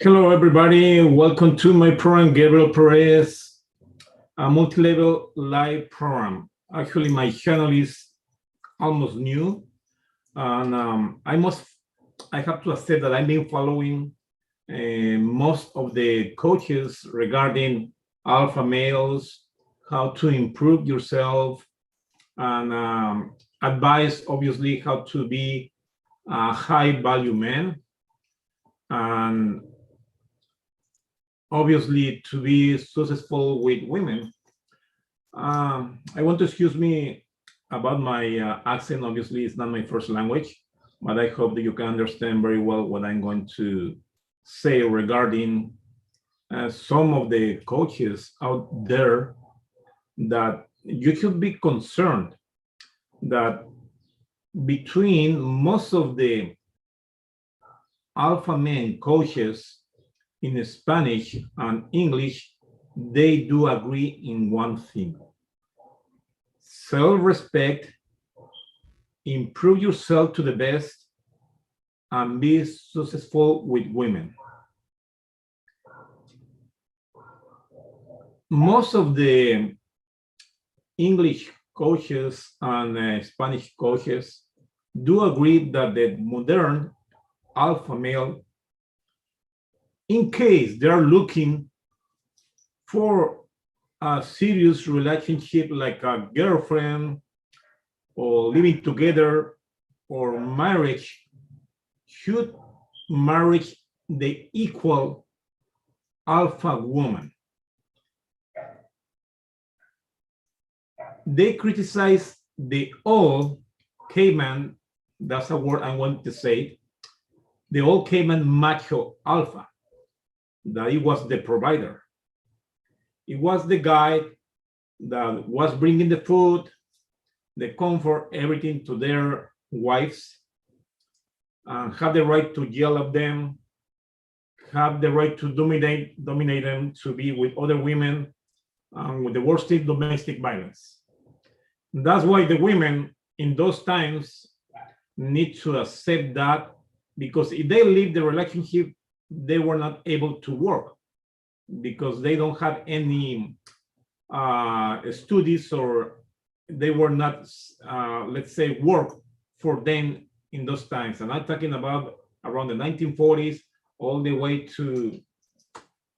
Hello, everybody. Welcome to my program, Gabriel Perez, a multi-level live program. Actually, my channel is almost new, and I have to accept that I've been following most of the coaches regarding alpha males, how to improve yourself, and advice, obviously, how to be a high-value man, and obviously to be successful with women. I want to excuse me about my accent. Obviously, it's not my first language, but I hope that you can understand very well what I'm going to say regarding some of the coaches out there that you should be concerned that between most of the alpha men coaches in Spanish and English, they do agree in one thing: self-respect, improve yourself to the best, and be successful with women. Most of the English coaches and Spanish coaches do agree that the modern alpha male, in case they're looking for a serious relationship like a girlfriend or living together or marriage, should marry the equal alpha woman. They criticize the old caveman, that's a word I want to say, the old caveman macho alpha, that it was the provider. It was the guy that was bringing the food, the comfort, everything to their wives, and have the right to yell at them, have the right to dominate them, to be with other women, with the worst thing, domestic violence. That's why the women in those times need to accept that, because if they leave the relationship, they were not able to work because they don't have any studies, or they were not, let's say, work for them in those times. And I'm talking about around the 1940s, all the way to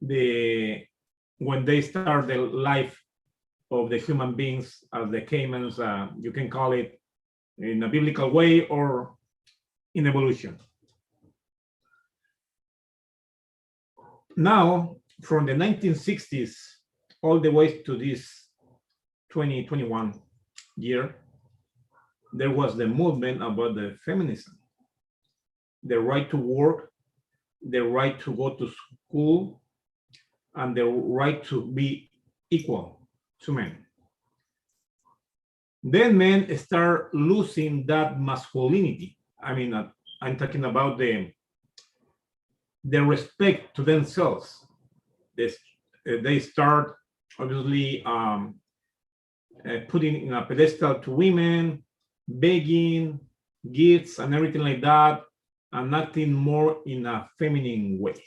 when they start the life of the human beings as the caimans, you can call it in a biblical way or in evolution. Now, from the 1960s all the way to this 2021 year, there was the movement about the feminism, the right to work, the right to go to school, and the right to be equal to men. Then men start losing that masculinity. I mean, I'm talking about the respect to themselves. They start obviously putting in a pedestal to women, begging, gifts, and everything like that, and acting more in a feminine way.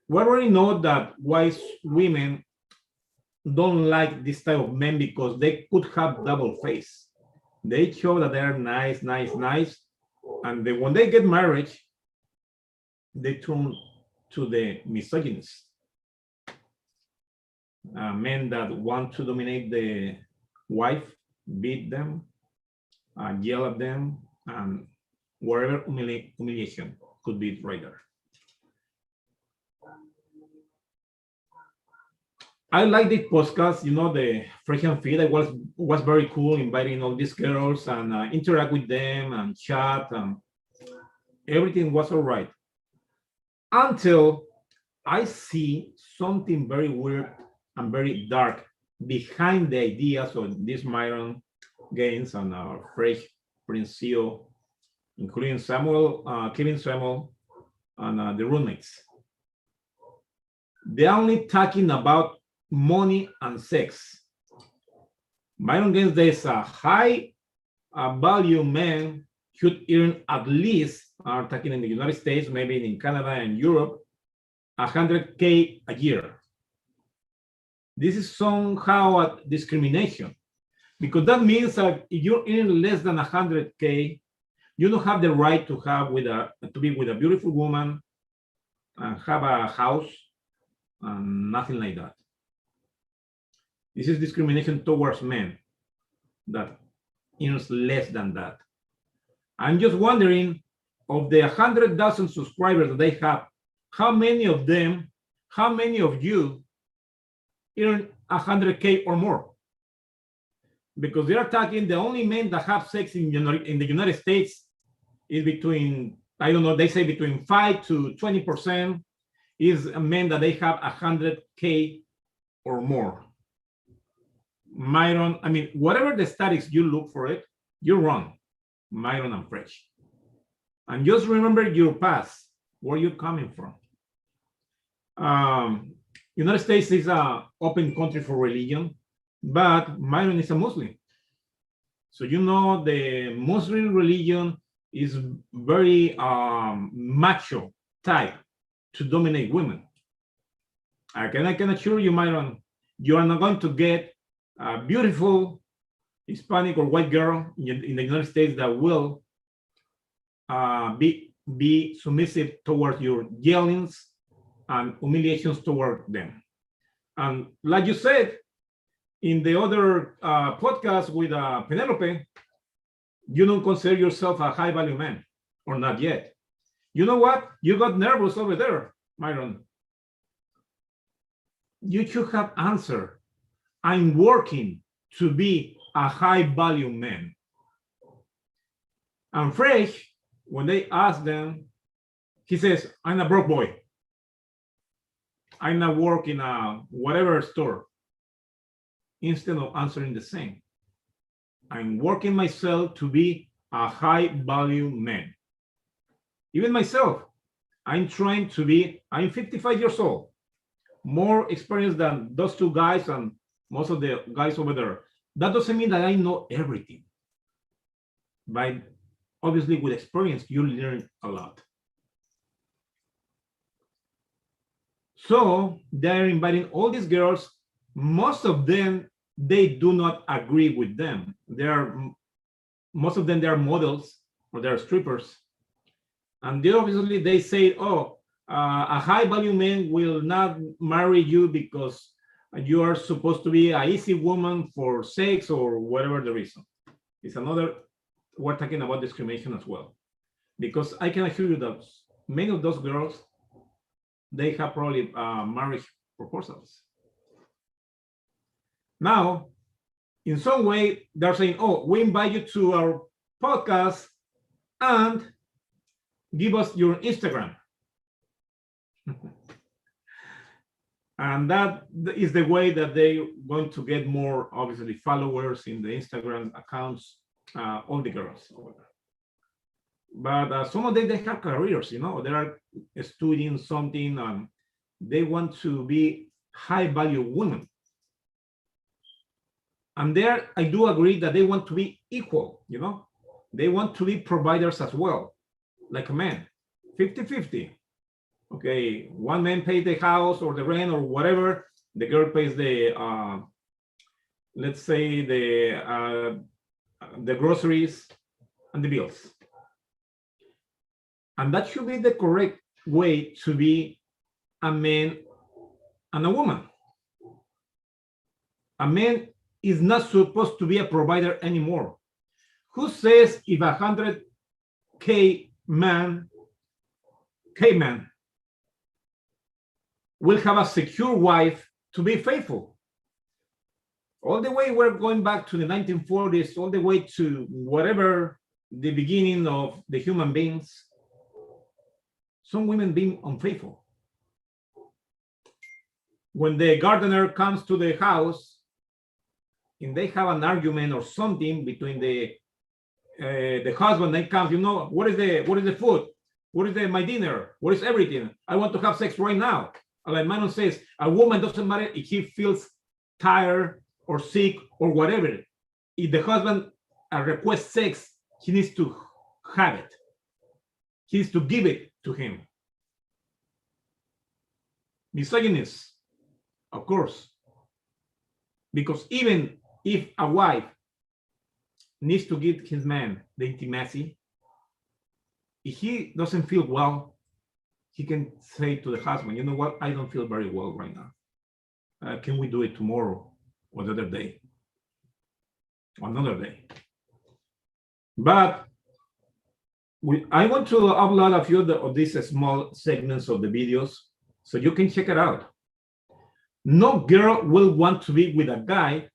We already know that why women don't like this type of men, because they could have double face. They show that they're nice, and when they get married, they turn to the misogynist. Men that want to dominate the wife, beat them, yell at them, and whatever humiliation could be right there. I like the podcast, the Fresh and Fit. It was very cool, inviting all these girls and interact with them and chat, and everything was all right. Until I see something very weird and very dark behind the ideas of this Myron Gaines and Fresh Prince CEO, including Kevin Samuel, and the roommates. They're only talking about money and sex. Myron Gaines, there's a high value man should earn at least are taking in the United States, maybe in Canada and Europe, 100K a year. This is somehow a discrimination, because that means that if you're earning less than 100K, you don't have the right to be with a beautiful woman and have a house and nothing like that. This is discrimination towards men that earns less than that. I'm just wondering, of the 100,000 subscribers that they have, how many of you earn 100K or more? Because they are talking, the only men that have sex in the United States is between, I don't know, they say between 5 to 20% is men that they have 100K or more. Myron, I mean, whatever the statistics you look for it, you're wrong, Myron and Fresh. And just remember your past, where you're coming from. United States is an open country for religion, but Myron is a Muslim. So you know the Muslim religion is very macho type to dominate women. I can assure you, Myron, you are not going to get a beautiful Hispanic or white girl in the United States that will be submissive towards your yellings and humiliations toward them. And like you said in the other podcast with Penelope, you don't consider yourself a high value man, or not yet. You know what? You got nervous over there, Myron. You should have answered, I'm working to be a high value man. And Fresh, when they ask them, he says, I'm a broke boy. I not work in a whatever store. Instead of answering the same, I'm working myself to be a high value man. Even myself, I'm trying to be, I'm 55 years old, more experienced than those two guys and most of the guys over there. That doesn't mean that I know everything. But obviously with experience, you learn a lot. So they're inviting all these girls. Most of them, they do not agree with them. Most of them, they are models or they're strippers. And obviously they say, oh, a high value man will not marry you because you are supposed to be an easy woman for sex or whatever the reason. It's another, we're talking about discrimination as well. Because I can assure you that many of those girls, they have probably marriage proposals. Now, in some way, they're saying, oh, we invite you to our podcast and give us your Instagram. And that is the way that they're going to get more, obviously, followers in the Instagram accounts, all the girls over there. But some of them, they have careers, you know, they are studying something and they want to be high value women. And there, I do agree that they want to be equal, you know, they want to be providers as well, like a man, 50-50. Okay, one man pays the house or the rent or whatever, the girl pays the, let's say the groceries and the bills. And that should be the correct way to be a man and a woman. A man is not supposed to be a provider anymore. Who says if 100K man will have a secure wife to be faithful? All the way we're going back to the 1940s, all the way to whatever the beginning of the human beings, some women being unfaithful. When the gardener comes to the house and they have an argument or something between the husband, then comes, you know, what is the food? What is my dinner? What is everything? I want to have sex right now. Like Manon says, a woman doesn't matter if he feels tired or sick or whatever. If the husband requests sex, he needs to have it. He's to give it to him. Misogynist, of course, because even if a wife needs to give his man the intimacy, if he doesn't feel well, he can say to the husband, you know what, I don't feel very well right now. Can we do it tomorrow or the other day? Another day. But I want to upload a few of these small segments of the videos so you can check it out. No girl will want to be with a guy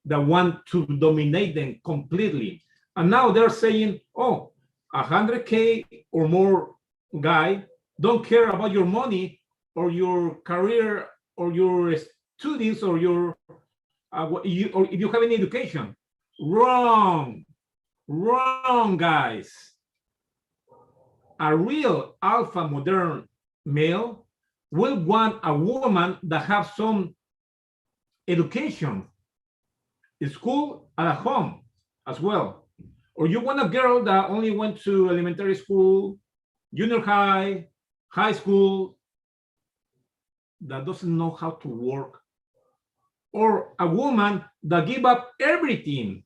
that want to dominate them completely. And now they're saying, oh, 100K or more guy don't care about your money or your career or your students or your or if you have any education. Wrong, guys. A real alpha modern male will want a woman that have some education, school and at home as well. Or you want a girl that only went to elementary school, junior high, high school, that doesn't know how to work. Or a woman that give up everything,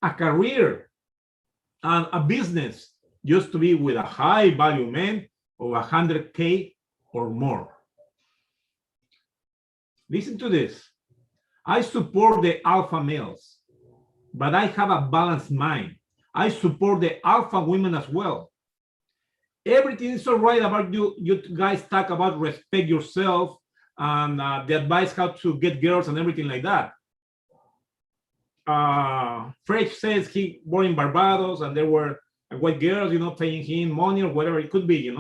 a career and a business, just to be with a high value man of 100K or more. Listen to this. I support the alpha males, but I have a balanced mind. I support the alpha women as well. Everything is all right about you. You guys talk about respect yourself and the advice how to get girls and everything like that. Fresh says he born in Barbados and there were white girls, paying him money or whatever it could be,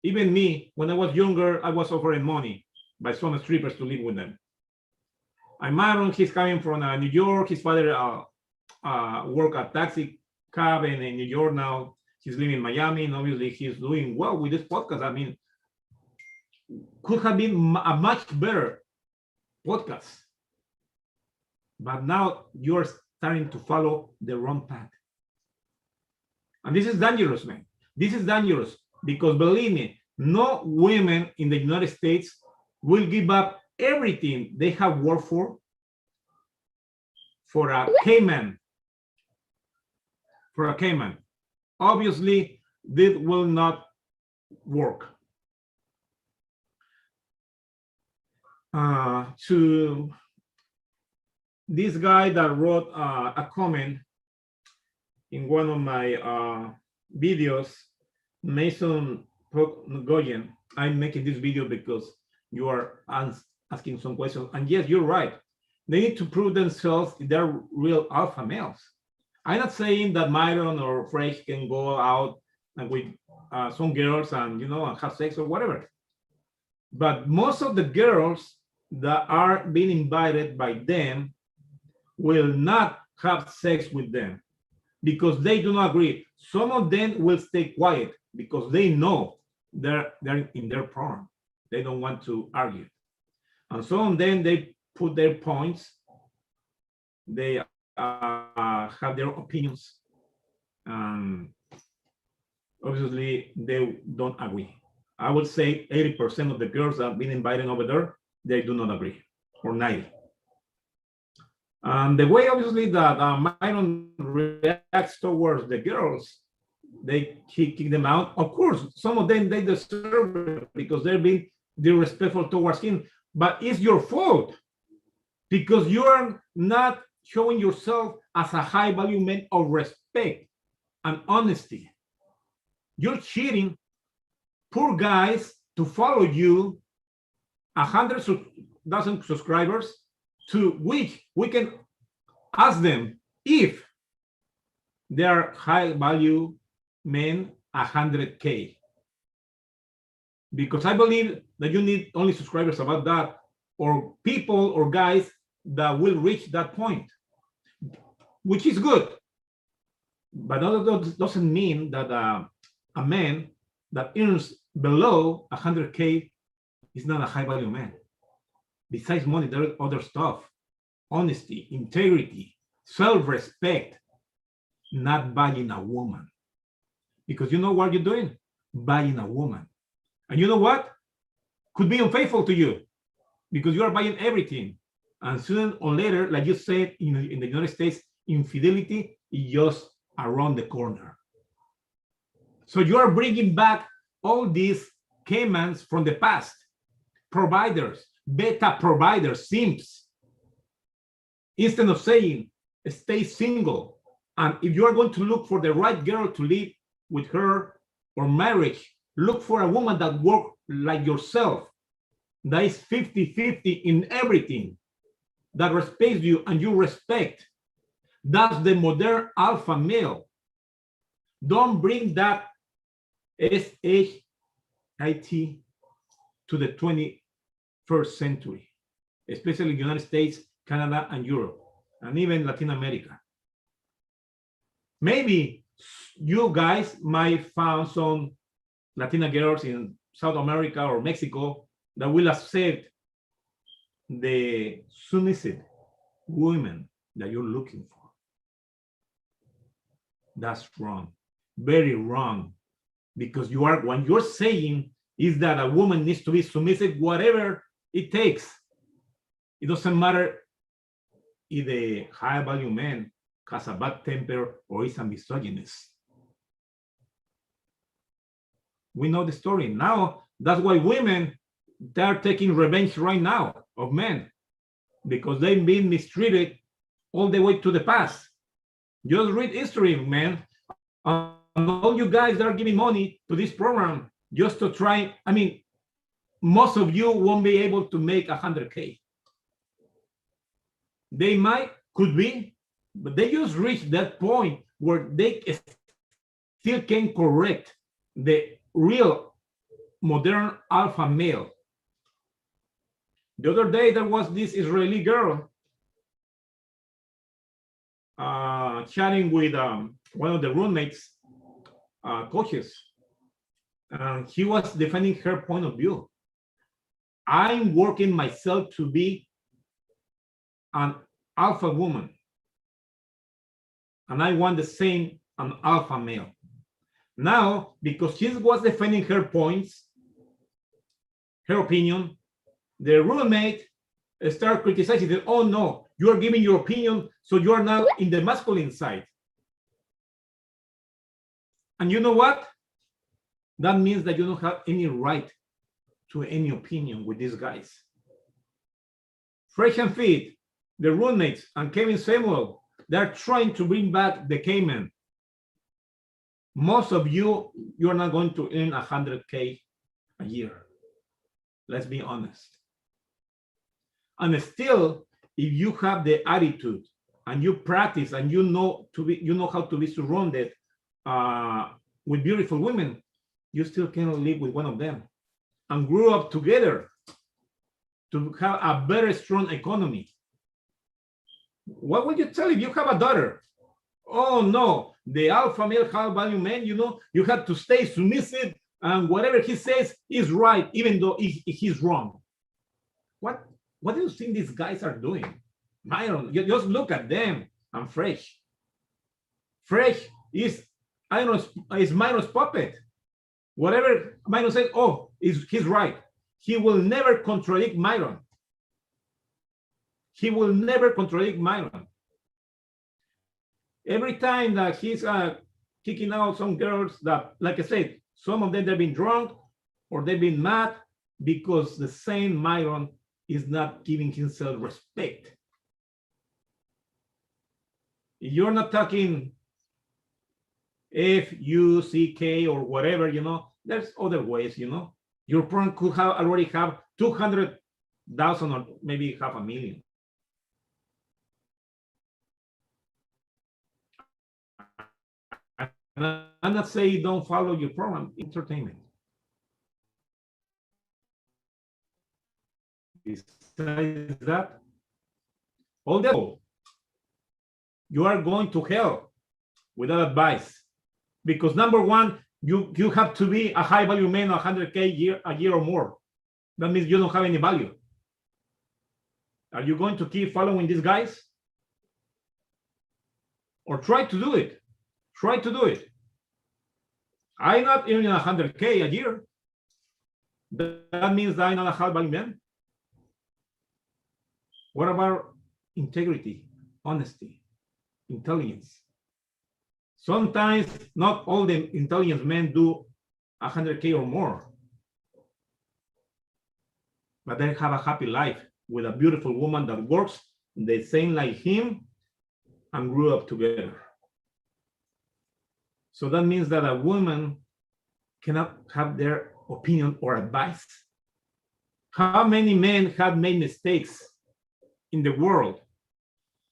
Even me, when I was younger, I was offering money by some strippers to live with them. And Myron, he's coming from New York. His father worked at taxi cab in New York now. He's living in Miami, and obviously he's doing well with this podcast. I mean, could have been a much better podcast. But now you're starting to follow the wrong path. And this is dangerous, man. This is dangerous because believe me, no women in the United States will give up everything they have worked for a Cayman. For a Cayman. Obviously, this will not work. To this guy that wrote a comment in one of my videos, Mason Goyen, I'm making this video because you are asking some questions. And yes, you're right. They need to prove themselves if they're real alpha males. I'm not saying that Myron or Fresh can go out and with some girls and, and have sex or whatever. But most of the girls that are being invited by them will not have sex with them because they do not agree. Some of them will stay quiet because they know they're in their program. They don't want to argue. And some of them, they put their points. They have their opinions. Obviously, they don't agree. I would say 80% of the girls that have been invited over there, they do not agree, or 90. The way, obviously, that Myron reacts towards the girls, they kick them out. Of course, some of them, they deserve it because they're being disrespectful towards him, but it's your fault because you are not showing yourself as a high value man of respect and honesty. You're cheating poor guys to follow you, 100,000 subscribers, to which we can ask them if they are high value men, 100K. Because I believe that you need only subscribers about that, or people or guys that will reach that point, which is good. But that doesn't mean that a man that earns below 100K is not a high value man. Besides money, there is other stuff: honesty, integrity, self-respect, not buying a woman. because you know what you're doing? Buying a woman. And you know what? Could be unfaithful to you because you are buying everything. And sooner or later, like you said, in the United States, infidelity is just around the corner. So you are bringing back all these caimans from the past, providers, beta providers, simps. Instead of saying, stay single, and if you are going to look for the right girl to live with her or marriage, look for a woman that works like yourself, that is 50-50 in everything, that respects you and you respect. That's the modern alpha male. Don't bring that SHIT to the 21st century, especially the United States, Canada, and Europe, and even Latin America. Maybe you guys might find some Latina girls in South America or Mexico that will accept the submissive women that you're looking for. That's wrong, very wrong, because what you're saying is that a woman needs to be submissive, whatever it takes. It doesn't matter if the high value man has a bad temper or is a misogynist. We know the story now. That's why women, they're taking revenge right now of men, because they've been mistreated all the way to the past. Just read history, man. And all you guys that are giving money to this program just to try, I mean, most of you won't be able to make 100K. They could be, but they just reached that point where they still can correct the real modern alpha male. The other day, there was this Israeli girl chatting with one of the roommates, coaches. He was defending her point of view. I'm working myself to be an alpha woman, and I want the same an alpha male. Now, because she was defending her points, her opinion, the roommate started criticizing that, oh no, you are giving your opinion, so you are now in the masculine side. And you know what? That means that you don't have any right to any opinion with these guys. Fresh and Fit, the roommates, and Kevin Samuel, they're trying to bring back the Cayman. Most of you're not going to earn 100K a year. Let's be honest. And still, if you have the attitude and you practice and you know how to be surrounded with beautiful women, you still cannot live with one of them and grow up together to have a very strong economy. What would you tell if you have a daughter? Oh no, the alpha male high value man, you have to stay submissive and whatever he says is right, even though he's wrong. What do you think these guys are doing? Myron, you just look at them. And Fresh. Fresh is, I don't know, is Myron's puppet. Whatever Myron says, oh, he's right. He will never contradict Myron. He will never contradict Myron. Every time that he's kicking out some girls that, like I said, some of them they've been drunk or they've been mad because the same Myron is not giving himself respect. You're not talking F-U-C-K or whatever, there's other ways, Your program could already have 200,000 or maybe 500,000. I'm not saying don't follow your program, entertainment. Besides that, all that, you are going to hell without advice. Because number one, you have to be a high value man, 100K a year or more. That means you don't have any value. Are you going to keep following these guys? Or try to do it. Try to do it. I'm not earning 100K a year. That means that I'm not a high-value man. What about integrity, honesty, intelligence? Sometimes not all the intelligent men do 100K or more, but they have a happy life with a beautiful woman that works the same like him and grew up together. So that means that a woman cannot have their opinion or advice. How many men have made mistakes in the world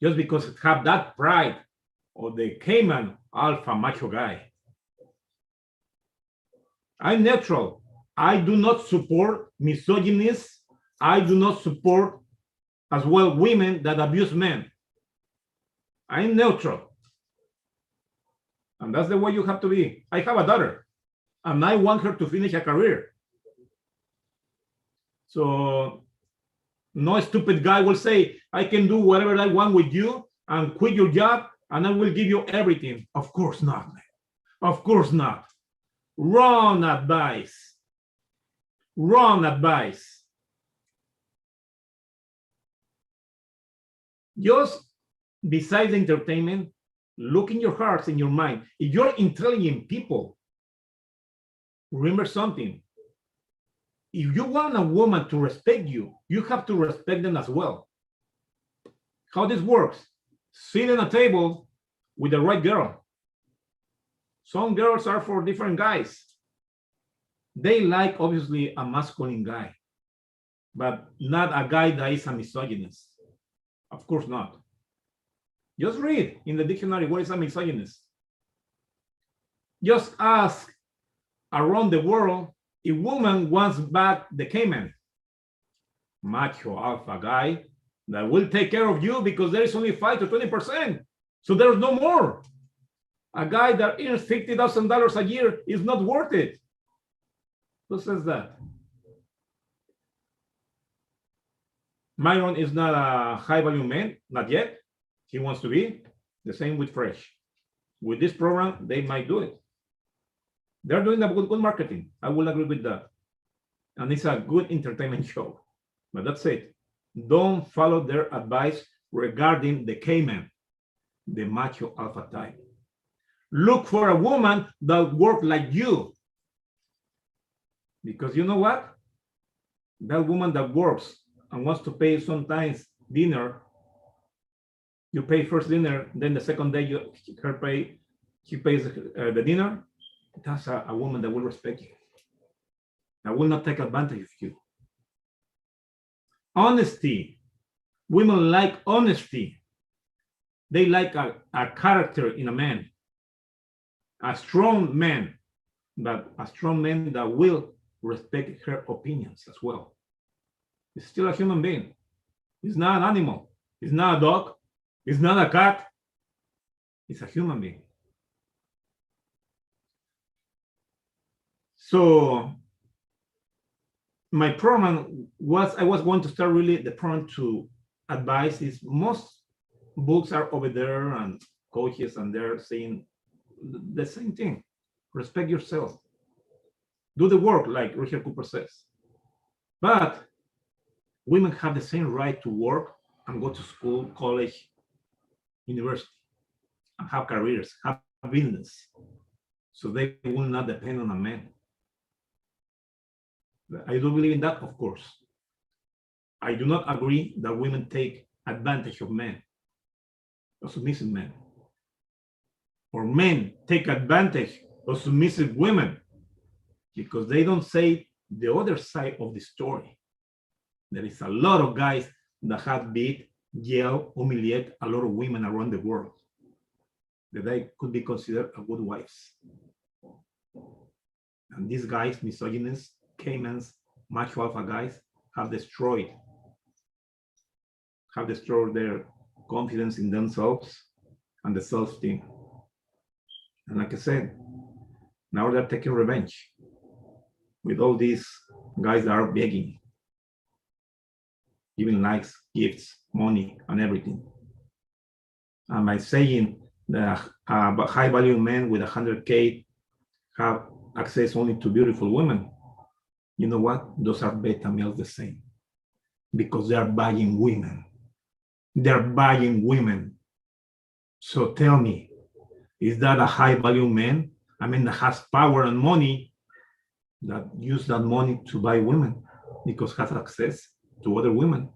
just because they have that pride of the Cayman alpha macho guy? I'm neutral. I do not support misogynists. I do not support as well women that abuse men. I'm neutral. And that's the way you have to be. I have a daughter, and I want her to finish a career. So no stupid guy will say, I can do whatever I want with you and quit your job, and I will give you everything. Of course not, man. Of course not. Wrong advice. Wrong advice. Just besides entertainment, look in your hearts, in your mind. If you're intelligent people, remember something. If you want a woman to respect you, you have to respect them as well. How this works? Sit at a table with the right girl. Some girls are for different guys. They like, obviously, a masculine guy, but not a guy that is a misogynist. Of course not. Just read in the dictionary, what is a misogynist? Just ask around the world, a woman wants back the Cayman, macho alpha guy that will take care of you because there is only 5 to 20%. So there's no more. A guy that earns $50,000 a year is not worth it. Who says that? Myron is not a high-value man, not yet. He wants to be. The same with Fresh. With this program, they might do it. They're doing a good marketing. I will agree with that. And it's a good entertainment show. But that's it. Don't follow their advice regarding the Cayman, the macho alpha type. Look for a woman that works like you. Because you know what? That woman that works and wants to pay sometimes dinner, you pay first dinner, then the second day she pays the dinner. That's a woman that will respect you. That will not take advantage of you. Honesty. Women like honesty. They like a character in a man. A strong man, but a strong man that will respect her opinions as well. He's still a human being. He's not an animal. He's not a dog. He's not a cat. He's a human being. So my program was, I was going to start really the program to advise is most books are over there and coaches and they're saying the same thing. Respect yourself. Do the work like Richard Cooper says. But women have the same right to work and go to school, college, university, and have careers, have business. So they will not depend on a man. I do believe in that, of course. I do not agree that women take advantage of men, of submissive men. Or men take advantage of submissive women because they don't say the other side of the story. There is a lot of guys that have beat, yelled, humiliated a lot of women around the world that they could be considered a good wives. And these guys, misogynists, Caymans, macho alpha guys, have destroyed their confidence in themselves and the self-esteem. And like I said, now they're taking revenge with all these guys that are begging, giving likes, gifts, money, and everything. And by saying that a high-value man with 100K have access only to beautiful women, you know what? Those are beta males the same, because they are buying women. They're buying women. So tell me, is that a high value man? I mean, that has power and money, that use that money to buy women because has access to other women.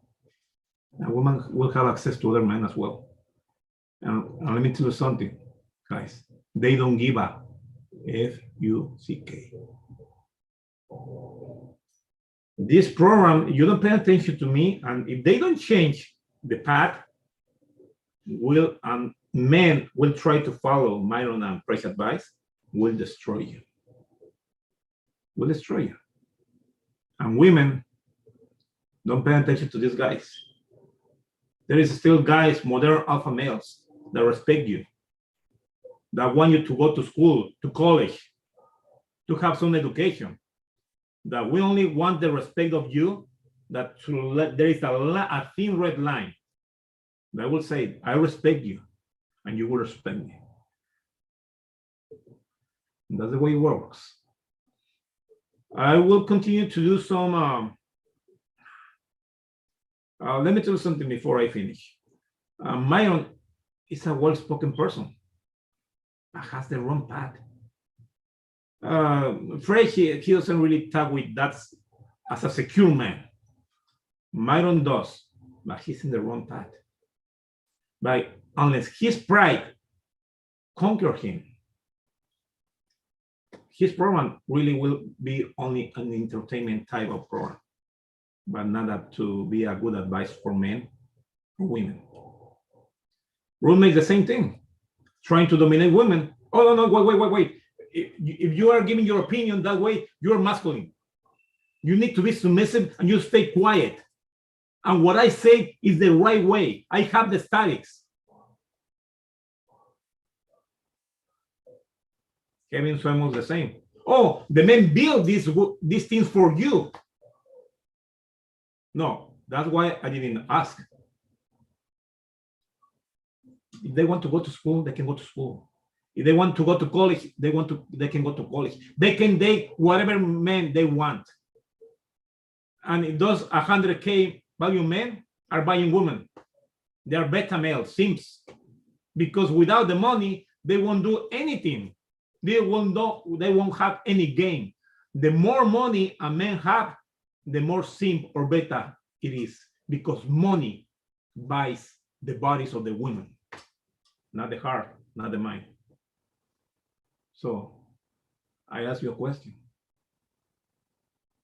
A woman will have access to other men as well. And let me tell you something, guys. They don't give a F-U-C-K. This program, you don't pay attention to me, and if they don't change the path, men will try to follow Myron and Price advice, will destroy you. Will destroy you. And women, don't pay attention to these guys. There is still guys, modern alpha males, that respect you, that want you to go to school, to college, to have some education, that we only want the respect of you, that there is a thin red line that will say, I respect you, and you will respect me. And that's the way it works. I will continue to do some, let me tell you something before I finish. Myron is a well-spoken person, but has the wrong path. Fred, he doesn't really talk with that as a secure man. Myron does, but he's in the wrong path. But unless his pride conquers him, his program really will be only an entertainment type of program, but not to be a good advice for men or women. Roommates, the same thing, trying to dominate women. Oh, no, wait. If you are giving your opinion that way, you're masculine. You need to be submissive and you stay quiet. And what I say is the right way. I have the statics. Kevin Swamos the same. Oh, the men build these things for you. No, that's why I didn't ask. If they want to go to school, they can go to school. If they want to go to college, they can go to college. They can date whatever men they want. And those 100K value men are buying women. They are beta males, simps. Because without the money, they won't do anything. They won't have any gain. The more money a man have, the more simp or beta it is, because money buys the bodies of the women, not the heart, not the mind. So I ask you a question.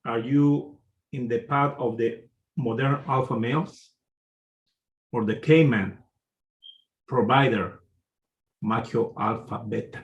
Are you in the path of the modern alpha males or the K-man provider, macho alpha beta?